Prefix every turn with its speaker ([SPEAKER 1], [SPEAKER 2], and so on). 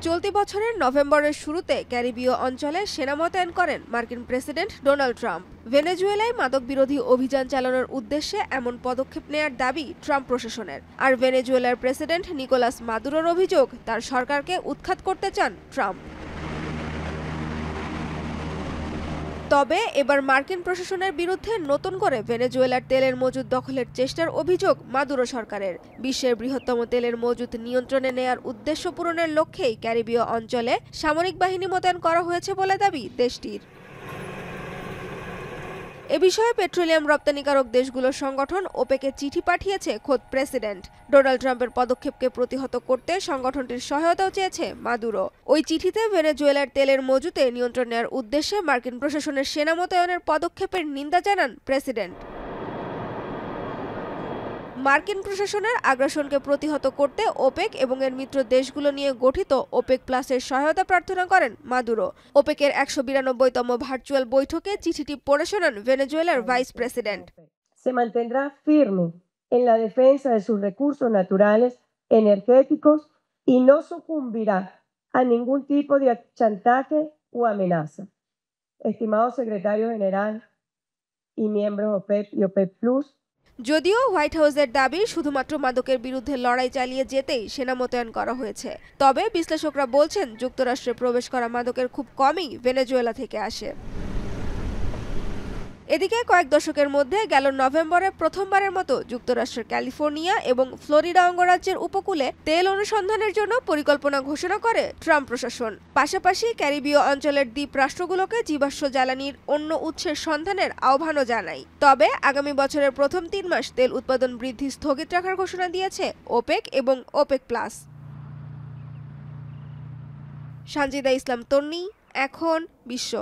[SPEAKER 1] চলতি বছরের নভেম্বরের শুরুতে ক্যারিবীয় অঞ্চলে সেনা মোতায়েন করেন মার্কিন প্রেসিডেন্ট ডোনাল্ড ট্রাম্প। ভেনেজুয়েলায় মাদক বিরোধী অভিযান চালানোর উদ্দেশ্যে এমন পদক্ষেপ নেয়ার দাবি ট্রাম্প প্রশাসনের। আর ভেনেজুয়েলার প্রেসিডেন্ট নিকোলাস মাদুরোর অভিযোগ, তার সরকারকে উৎখাত করতে চান ট্রাম্প। তবে এবার মার্কিন প্রশাসনের বিরুদ্ধে নতুন করে ভেনেজুয়েলার তেলের মজুদ দখলের চেষ্টার অভিযোগ মাদুরো সরকারের। বিশ্বের বৃহত্তম তেলের মজুদ নিয়ন্ত্রণে নেয়ার উদ্দেশ্য পূরণের লক্ষ্যেই ক্যারিবীয় অঞ্চলে সামরিক বাহিনী মোতায়েন করা হয়েছে বলে দাবি দেশটির। এ বিষয়ে পেট্রোলিয়াম রপ্তানিকারক দেশগুলোর সংগঠন ওপেকে চিঠি পাঠিয়েছে খোদ প্রেসিডেন্ট। ডোনাল্ড ট্রাম্পের পদক্ষেপকে প্রতিহত করতে সংগঠনটির সহায়তাও চেয়েছে মাদুরো। ওই চিঠিতে ভেনেজুয়েলার তেলের মজুতে নিয়ন্ত্রণ নেওয়ার উদ্দেশ্যে মার্কিন প্রশাসনের সেনা মোতায়েনের পদক্ষেপের নিন্দা জানান প্রেসিডেন্ট। মার্কিন প্রশাসনের আগ্রাসনকে প্রতিহত করতে ওপেক এবং এর মিত্র দেশগুলো নিয়ে গঠিত ওপেক প্লাসের সহায়তা প্রার্থনা করেন মাদুরো। ওপেকের 192তম ভার্চুয়াল বৈঠকে চিঠিটি পড়ে শোনান ভেনেজুয়েলার vice president.
[SPEAKER 2] Se mantendrá firme en la defensa de sus recursos naturales, energéticos y no sucumbirá a ningún tipo de chantaje o amenaza. Estimado secretario general y miembros OPEP y OPEP Plus,
[SPEAKER 1] যদিও white হাউসের দাবি শুধুমাত্র মাদকের বিরুদ্ধে লড়াই চালিয়ে যেতেই সেনা মোতায়েন করা হয়েছে, তবে বিশ্লেষকরা বলছেন যুক্তরাষ্ট্রে প্রবেশ করা মাদকের খুব কমই ভেনেজুয়েলা থেকে আসে। এদিকে কয়েক দশকের মধ্যে গেল নভেম্বরে প্রথমবারের মতো যুক্তরাষ্ট্রের ক্যালিফোর্নিয়া এবং ফ্লোরিডা অঙ্গরাজ্যের উপকূলে তেল অনুসন্ধানের জন্য পরিকল্পনা ঘোষণা করে ট্রাম্প প্রশাসন। পাশাপাশি ক্যারিবীয় অঞ্চলের দ্বীপ রাষ্ট্রগুলোকে জীবাশ্ম জ্বালানির অন্য উৎসের সন্ধানের আহ্বানও জানায়। তবে আগামী বছরের প্রথম 3 মাস তেল উৎপাদন বৃদ্ধি স্থগিত রাখার ঘোষণা দিয়েছে ওপেক এবং ওপেক প্লাস। সানজিদা ইসলাম তন্নি, এখন বিশ্ব।